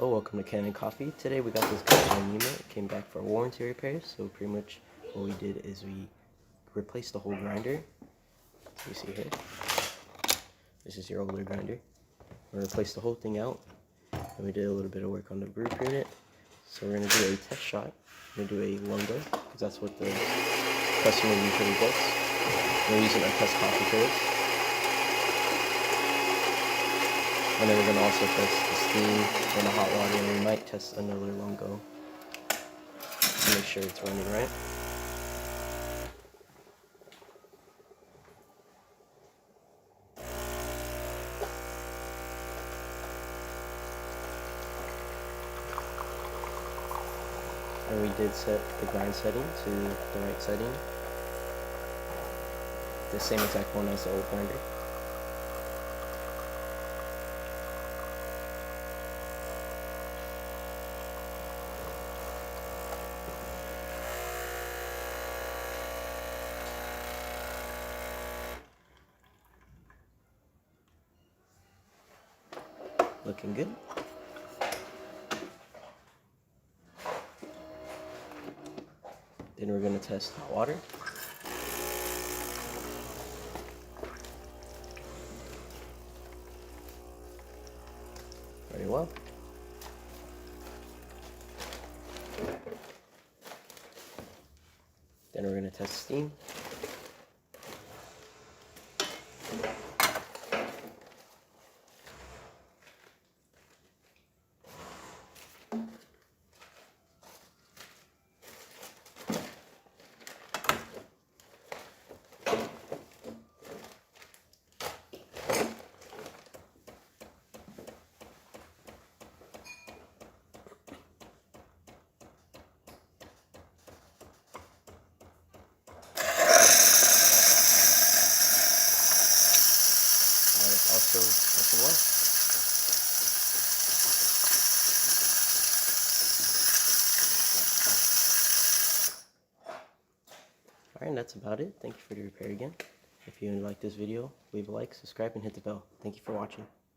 Hello, welcome to Kanen Coffee. Today we got this Gaggia Anima. It came back for warranty repairs, so pretty much what we did is we replaced the whole grinder. So you see here, this is your older grinder. We replaced the whole thing out, and we did a little bit of work on the group unit. So we're going to do a test shot. We're going to do a lungo, because that's what the customer usually gets. We're using our test coffee for this. And then we're going to also test the steam and the hot water, and we might test another lungo to make sure it's running right. And we did set the grind setting to the right setting, the same exact one as the old grinder. Looking good. Then we're going to test hot water. Very well. Then we're going to test steam. Also working well. Alright, and that's about it. Thank you for the repair again. If you like this video, leave a like, subscribe, and hit the bell. Thank you for watching.